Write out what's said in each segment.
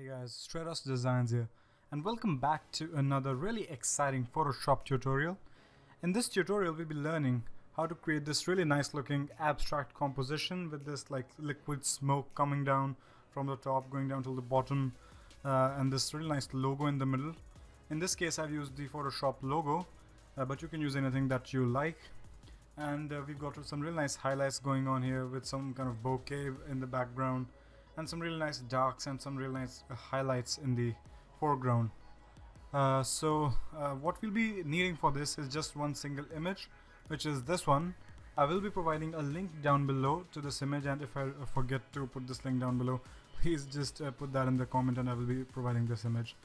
Hey guys, Stratos Designs here, and welcome back to another really exciting Photoshop tutorial. In this tutorial we'll be learning how to create this really nice looking abstract composition with this like liquid smoke coming down from the top going down to the bottom, and this really nice logo in the middle. In this case I've used the Photoshop logo, but you can use anything that you like. And we've got some really nice highlights going on here with some kind of bouquet in the background, and some really nice darks and some really nice highlights in the foreground. What we'll be needing for this is just one single image, which is this one. I will be providing a link down below to this image, and if I forget to put this link down below, please just put that in the comment and I will be providing this image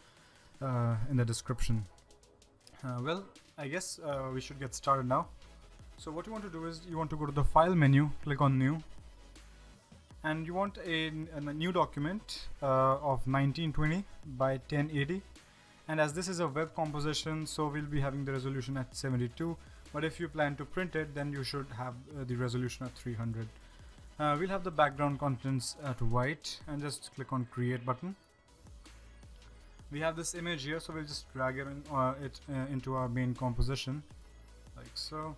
in the description. Well, I guess we should get started now. So what you want to do is you want to go to the file menu, click on new, and you want a new document of 1920 by 1080, and as this is a web composition, so we'll be having the resolution at 72, but if you plan to print it, then you should have the resolution at 300. We'll have the background contents at white, and just click on create button. We have this image here, so we'll just drag it into our main composition like so,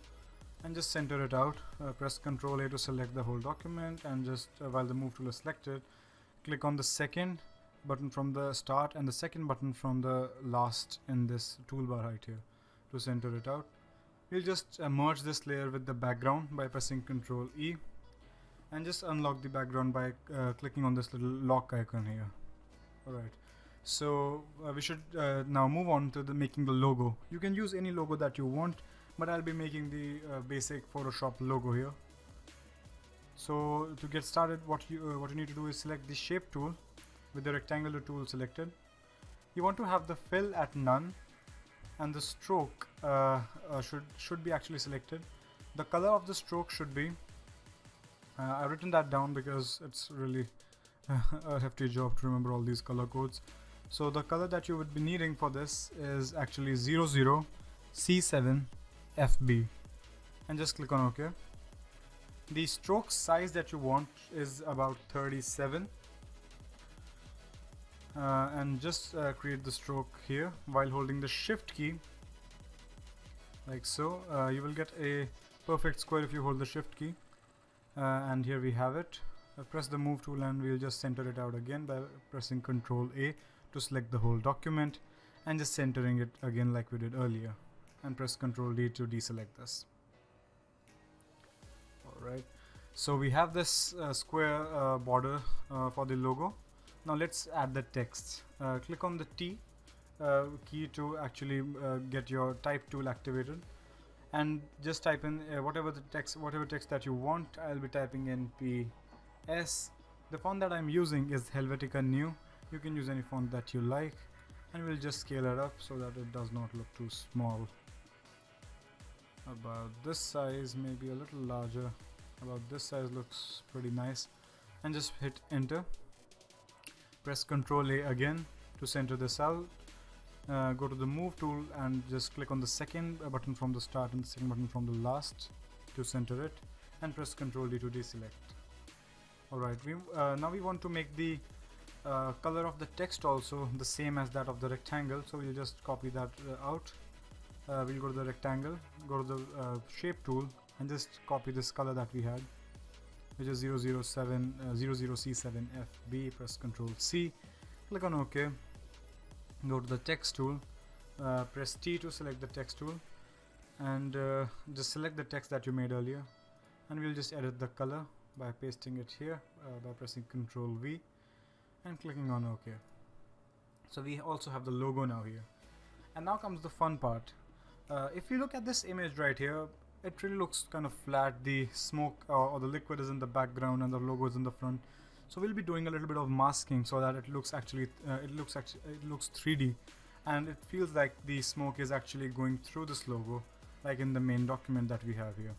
and just center it out. Press Ctrl A to select the whole document, and just while the move tool is selected, click on the second button from the start and the second button from the last in this toolbar right here to center it out. We'll just merge this layer with the background by pressing Ctrl E, and just unlock the background by clicking on this little lock icon here. Alright, so we should now move on to making the logo. You can use any logo that you want, but I'll be making the basic Photoshop logo here. So to get started, what you need to do is select the shape tool with the rectangular tool selected. You want to have the fill at none, and the stroke should be actually selected. The color of the stroke should be, I've written that down because it's really a hefty job to remember all these color codes. So the color that you would be needing for this is actually 00C7 FB, and just click on OK. The stroke size that you want is about 37, and just create the stroke here while holding the shift key like so. You will get a perfect square if you hold the shift key, and here we have it. Press the move tool and we'll just center it out again by pressing Ctrl A to select the whole document, and just centering it again like we did earlier, and press Ctrl D to deselect this. Alright, so we have this square border for the logo. Now let's add the text. Click on the T key to actually get your type tool activated, and just type in whatever text that you want. I'll be typing in PS. The font that I'm using is Helvetica New. You can use any font that you like, and we'll just scale it up so that it does not look too small. About this size, maybe a little larger. About this size looks pretty nice, and just hit enter. Press Ctrl A again to center this out. Go to the move tool and just click on the second button from the start and the second button from the last to center it, and press Ctrl D to deselect. Alright, now we want to make the color of the text also the same as that of the rectangle, so we'll just copy that out. We'll go to the rectangle, go to the shape tool, and just copy this color that we had, which is 00C7 FB. Press Ctrl C, click on OK. Go to the text tool, press T to select the text tool, and just select the text that you made earlier, and we'll just edit the color by pasting it here by pressing Ctrl V and clicking on OK. So we also have the logo now here, and now comes the fun part. If you look at this image right here, it really looks kind of flat. The smoke or the liquid is in the background and the logo is in the front. So we'll be doing a little bit of masking so that it looks 3D, and it feels like the smoke is actually going through this logo, like in the main document that we have here.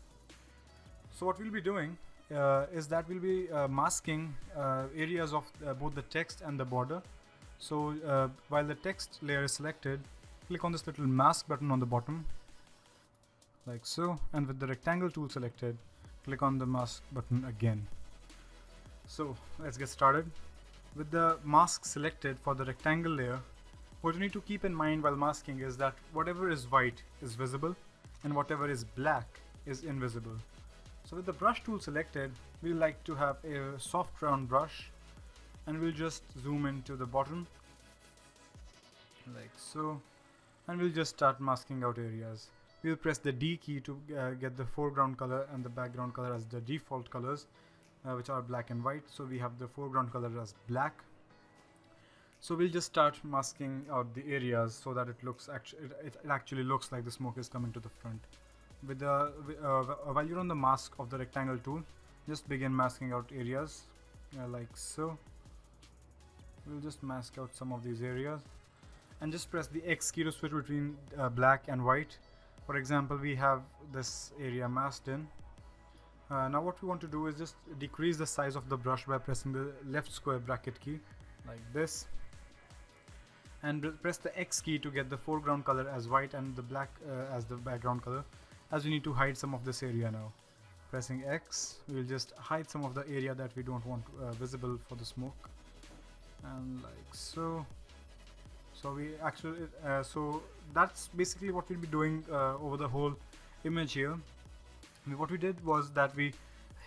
So what we'll be doing is that we'll be masking areas of both the text and the border. So while the text layer is selected, click on this little mask button on the bottom like so, and with the rectangle tool selected, click on the mask button again. So let's get started. With the mask selected for the rectangle layer, what you need to keep in mind while masking is that whatever is white is visible and whatever is black is invisible. So with the brush tool selected, we like to have a soft round brush, and we'll just zoom into the bottom like so, and we'll just start masking out areas. We'll press the D key to get the foreground color and the background color as the default colors, which are black and white. So we have the foreground color as black. So we'll just start masking out the areas so that it looks it actually looks like the smoke is coming to the front. With the while you're on the mask of the rectangle tool, just begin masking out areas like so. We'll just mask out some of these areas, and just press the X key to switch between black and white. For example, we have this area masked in. Now what we want to do is just decrease the size of the brush by pressing the left square bracket key like this, and press the X key to get the foreground color as white and the black as the background color, as we need to hide some of this area now. Pressing X, we'll just hide some of the area that we don't want visible for the smoke, and like so. So we actually so that's basically what we'll be doing over the whole image here. What we did was that we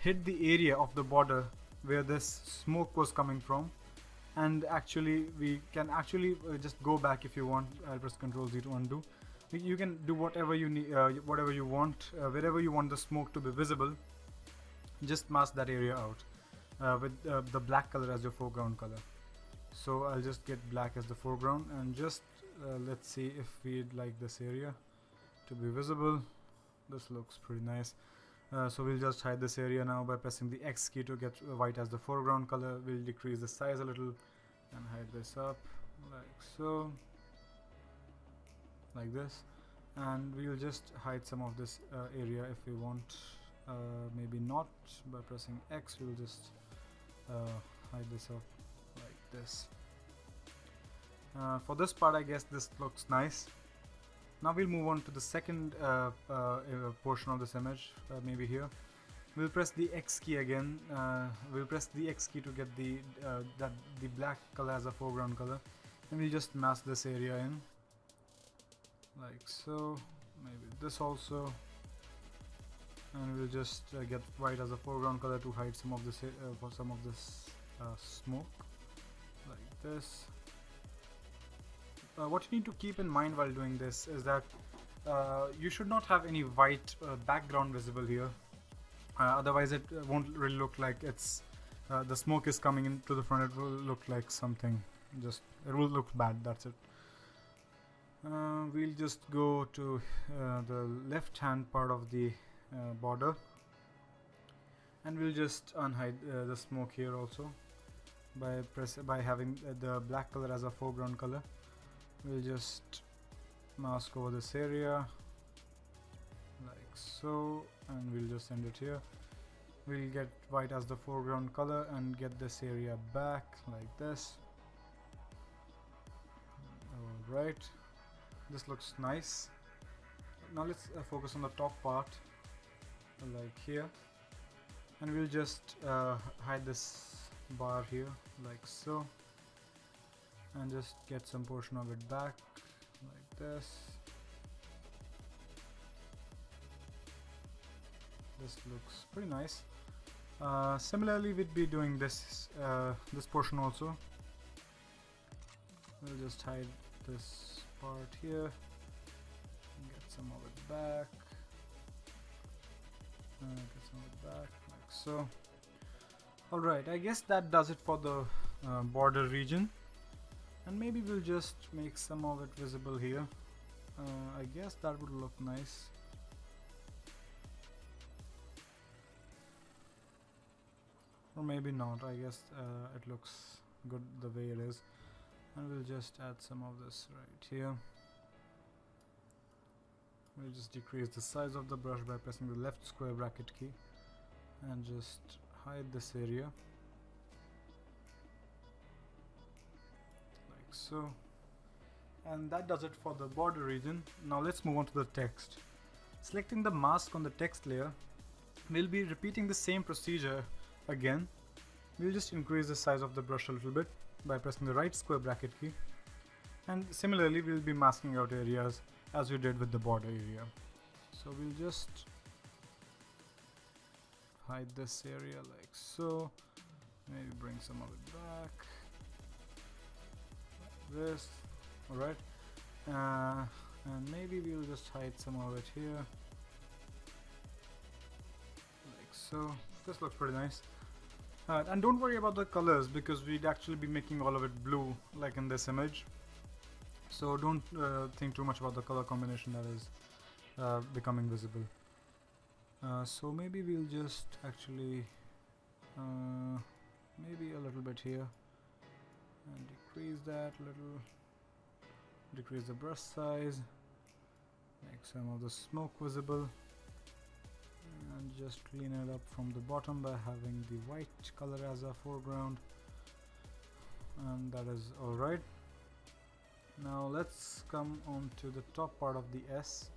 hid the area of the border where this smoke was coming from, and actually we can actually just go back if you want. I'll press Ctrl Z to undo. You can do whatever you need, whatever you want, wherever you want the smoke to be visible. Just mask that area out with the black color as your foreground color. So I'll just get black as the foreground, and just let's see if we'd like this area to be visible. This looks pretty nice. So we'll just hide this area now by pressing the X key to get white as the foreground color. We'll decrease the size a little and hide this up like so, like this, and we'll just hide some of this area if we want. Maybe not. By pressing X, we'll just hide this up like this. For this part, I guess this looks nice. Now we'll move on to the second portion of this image, maybe here. We'll press the X key again. We'll press the X key to get the black color as a foreground color, and we'll just mask this area in like so. Maybe this also, and we'll just get white as a foreground color to hide some of this smoke like this. What you need to keep in mind while doing this is that you should not have any white background visible here. Otherwise it won't really look like it's the smoke is coming into the front. It will look like something, just it will look bad. That's it. We'll just go to the left hand part of the border, and we'll just unhide the smoke here also by having the black color as a foreground color. We'll just mask over this area like so, and we'll just send it here. We'll get white as the foreground color and get this area back like this. Alright, this looks nice. Now let's focus on the top part like here, and we'll just hide this bar here like so, and just get some portion of it back like this. This looks pretty nice. Similarly, we'd be doing this this portion also. We'll just hide this part here and get some of it back. Get some of it back like so. Alright, I guess that does it for the border region, and maybe we'll just make some of it visible here. I guess that would look nice. Or maybe not. I guess it looks good the way it is, and we'll just add some of this right here. We'll just decrease the size of the brush by pressing the left square bracket key and just hide this area like so, and that does it for the border region. Now let's move on to the text. Selecting the mask on the text layer, we'll be repeating the same procedure again, we'll just increase the size of the brush a little bit by pressing the right square bracket key, and similarly we'll be masking out areas as we did with the border area. So we'll just hide this area like so, maybe bring some of it back like this. Alright, and maybe we'll just hide some of it here like so. This looks pretty nice. And don't worry about the colors, because we'd actually be making all of it blue like in this image, so don't think too much about the color combination that is becoming visible. So maybe we'll just actually maybe a little bit here and decrease that a little, decrease the brush size, make some of the smoke visible, and just clean it up from the bottom by having the white color as a foreground, and that is alright. Now let's come on to the top part of the S,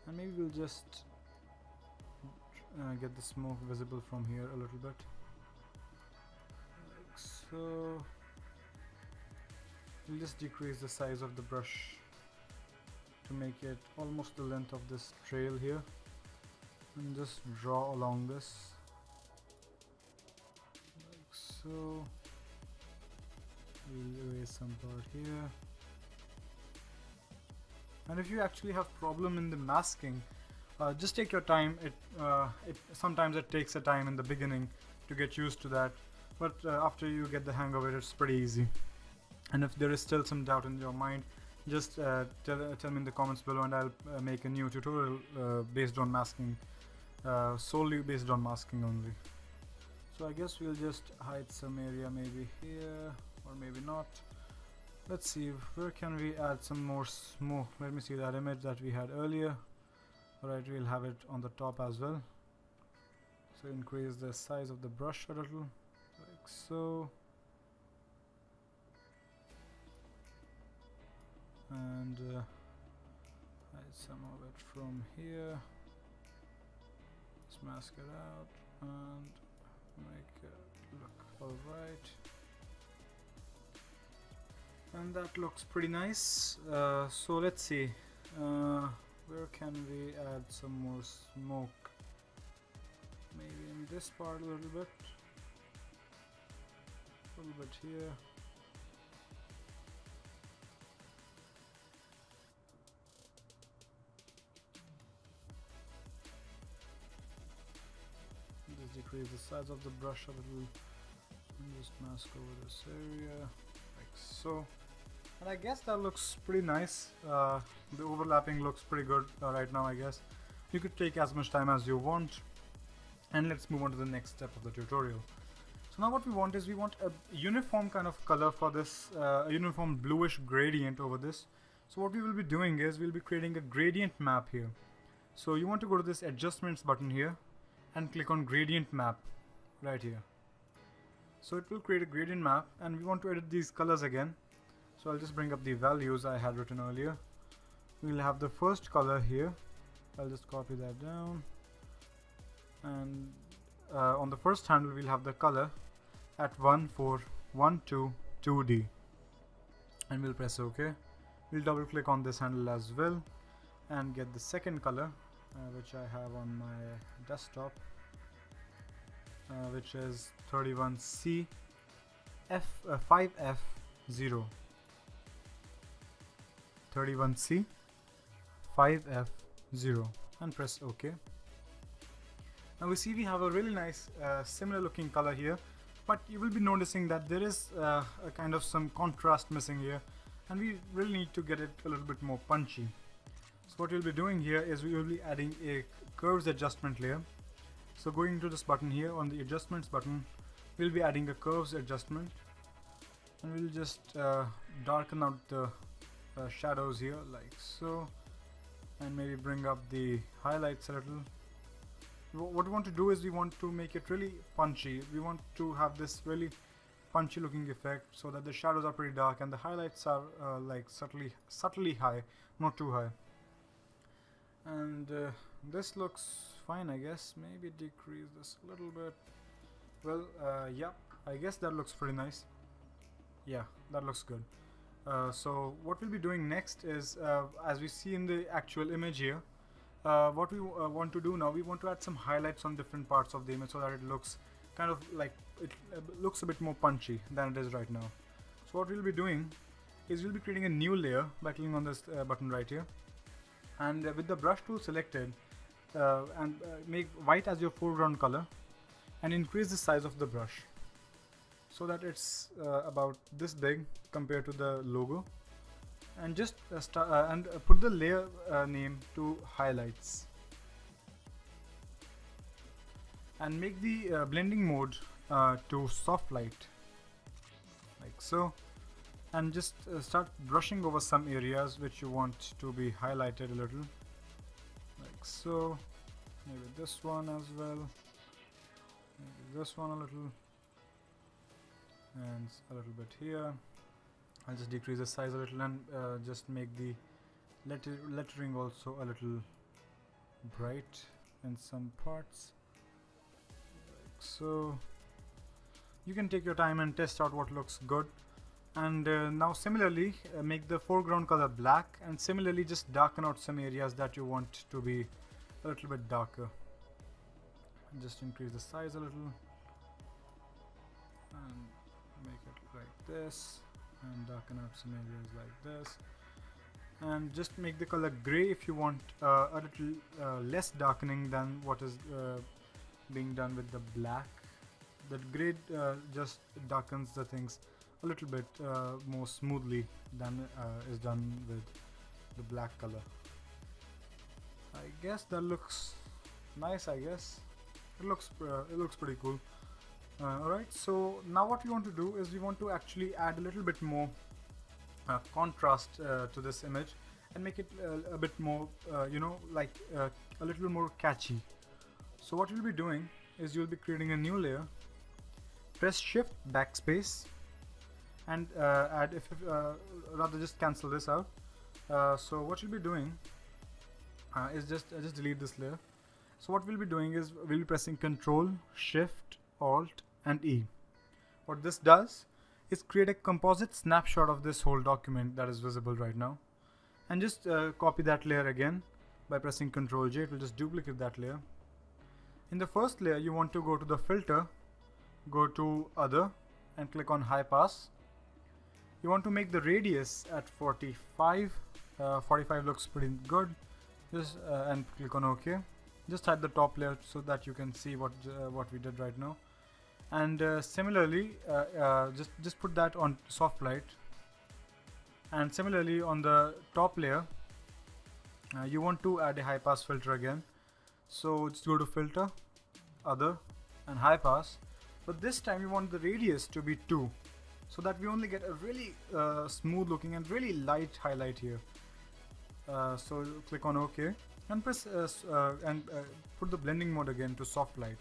and maybe we'll just get the smoke visible from here a little bit like so. We'll just decrease the size of the brush to make it almost the length of this trail here, and just draw along this like so. We'll erase some part here, and if you actually have problem in the masking, just take your time. Sometimes it takes a time in the beginning to get used to that, but after you get the hang of it, it's pretty easy. And if there is still some doubt in your mind, just tell me in the comments below, and I'll make a new tutorial based on masking, solely based on masking only. So I guess we'll just hide some area maybe here, or maybe not. Let's see, where can we add some more smoke? Let me see that image that we had earlier. Alright, we'll have it on the top as well. So increase the size of the brush a little, like so. And hide some of it from here. Let's mask it out and make it look alright. And that looks pretty nice. So let's see, where can we add some more smoke? Maybe in this part a little bit here. Just decrease the size of the brush a little and just mask over this area like so. And I guess that looks pretty nice. The overlapping looks pretty good right now. I guess you could take as much time as you want, and let's move on to the next step of the tutorial. So now what we want is, we want a uniform kind of color for this, a uniform bluish gradient over this. So what we will be doing is, we'll be creating a gradient map here. So you want to go to this adjustments button here and click on gradient map right here. So it will create a gradient map, and we want to edit these colors again. So I'll just bring up the values I had written earlier. We'll have the first color here. I'll just copy that down, and on the first handle we'll have the color at 14122D, and we'll press OK. We'll double click on this handle as well and get the second color, which I have on my desktop, which is 31C 5F0. 31C 5F0, and press OK. Now we see we have a really nice similar looking color here, but you will be noticing that there is a kind of some contrast missing here, and we really need to get it a little bit more punchy. So what we'll be doing here is, we will be adding a curves adjustment layer. So going to this button here, on the adjustments button, we'll be adding a curves adjustment, and we'll just darken out the shadows here like so, and maybe bring up the highlights a little. What we want to do is, we want to make it really punchy. We want to have this really punchy looking effect, so that the shadows are pretty dark and the highlights are like subtly high, not too high. And this looks fine, I guess. Maybe decrease this a little bit, Well, yeah, I guess that looks pretty nice. Yeah, that looks good. So what we'll be doing next is, as we see in the actual image here, what we want to do now, we want to add some highlights on different parts of the image so that it looks kind of like, it looks a bit more punchy than it is right now. So what we'll be doing is we'll be creating a new layer by clicking on this button right here, and with the brush tool selected, and make white as your foreground color, and increase the size of the brush so that it's about this big compared to the logo, and just put the layer name to highlights, and make the blending mode to soft light, like so, and just start brushing over some areas which you want to be highlighted a little, like so. Maybe this one as well, maybe this one a little, and a little bit here. I'll just decrease the size a little, and just make the lettering also a little bright in some parts, like so. You can take your time and test out what looks good. And now similarly, make the foreground color black, and similarly just darken out some areas that you want to be a little bit darker. Just increase the size a little and make it like this, and darken out some areas like this, and just make the color gray if you want a little less darkening than what is being done with the black. That gray just darkens the things a little bit more smoothly than is done with the black color. I guess that looks nice. I guess it looks pretty cool. Alright, so now what we want to do is we want to actually add a little bit more contrast to this image and make it a bit more you know, like a little more catchy. So what you'll be doing is you'll be creating a new layer, press shift backspace, and add, rather just cancel this out. So what you'll be doing is just delete this layer. So what we'll be doing is we'll be pressing Control, Shift, Alt and E. What this does is create a composite snapshot of this whole document that is visible right now, and just copy that layer again by pressing Control J. It will just duplicate that layer. In the first layer, you want to go to the filter, go to Other and click on High Pass. You want to make the radius at 45. 45 looks pretty good. Just and click on OK. Just hide the top layer so that you can see what we did right now. And similarly, just put that on soft light. And similarly, on the top layer, you want to add a high pass filter again. So just go to Filter, Other, and High Pass. But this time you want the radius to be 2, so that we only get a really smooth looking and really light highlight here. So click on OK and press put the blending mode again to soft light.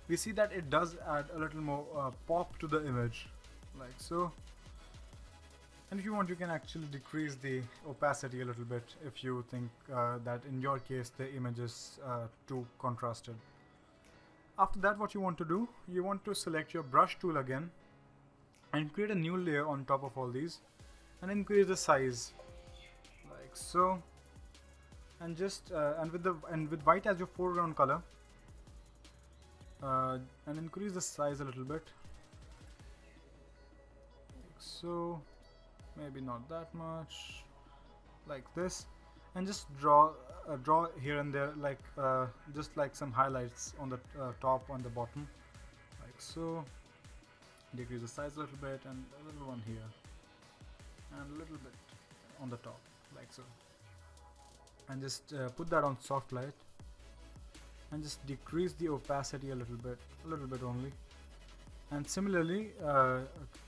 We see that it does add a little more pop to the image, like so. And if you want, you can actually decrease the opacity a little bit if you think that in your case the image is too contrasted. After that, what you want to do, you want to select your brush tool again and create a new layer on top of all these, and increase the size like so, and just and with white as your foreground color, and increase the size a little bit like so. Maybe not that much, like this, and just draw here and there, like just like some highlights on the top, on the bottom, like so. Decrease the size a little bit, and a little one here, and a little bit on the top, like so. And just put that on soft light, and just decrease the opacity a little bit only. And similarly,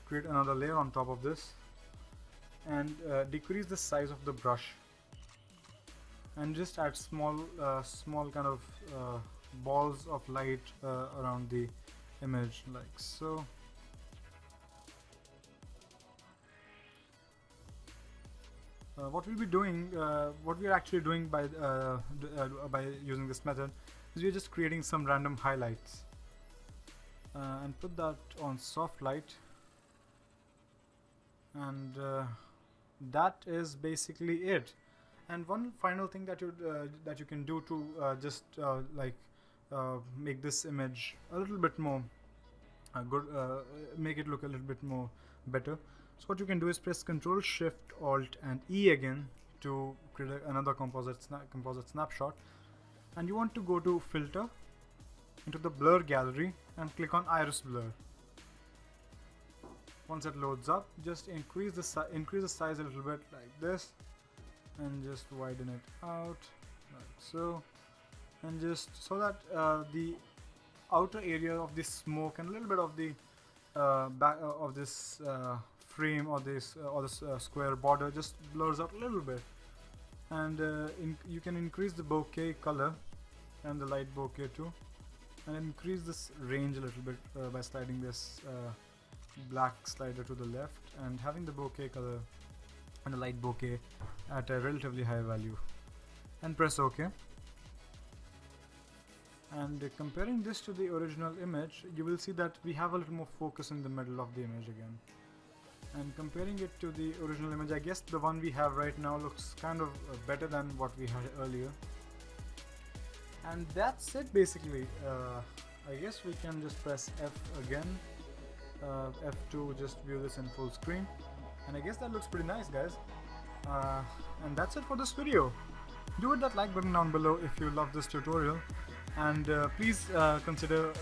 create another layer on top of this, and decrease the size of the brush, and just add small kind of balls of light around the image, like so. What we'll be doing, what we are actually doing by using this method, is we're just creating some random highlights. and put that on soft light, and that is basically it. And one final thing that you can do to just make this image a little bit more make it look a little bit more better. So what you can do is press Ctrl Shift Alt and E again to create another composite snapshot, and you want to go to Filter, into the Blur gallery, and click on Iris Blur. Once it loads up, just increase the size a little bit like this, and just widen it out like so, and just so that the outer area of this smoke and a little bit of the back of this frame or this square border just blurs out a little bit. And you can increase the bouquet color and the light bouquet too, and increase this range a little bit by sliding this black slider to the left and having the bouquet color and the light bouquet at a relatively high value, and press OK. And comparing this to the original image, you will see that we have a little more focus in the middle of the image again. And comparing it to the original image, I guess the one we have right now looks kind of better than what we had earlier. And that's it basically. I guess we can just press F again, F to just view this in full screen, and I guess that looks pretty nice, guys. And that's it for this video. Do hit that like button down below if you love this tutorial, and please consider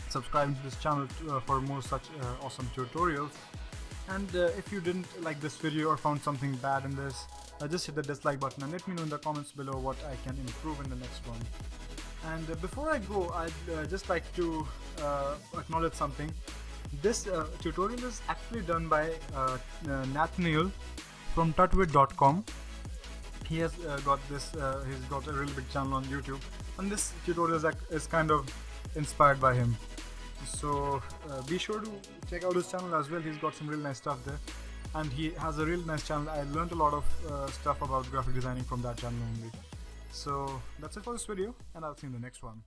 subscribing to this channel for more such awesome tutorials. And if you didn't like this video or found something bad in this, just hit the dislike button and let me know in the comments below what I can improve in the next one. And before I go, I'd just like to acknowledge something. This tutorial is actually done by Nathaniel from tutwit.com. He has got this. He's got a really big channel on YouTube, and this tutorial is kind of inspired by him. So be sure to check out his channel as well. He's got some really nice stuff there, and he has a really nice channel. I learned a lot of stuff about graphic designing from that channel only. So that's it for this video, and I'll see you in the next one.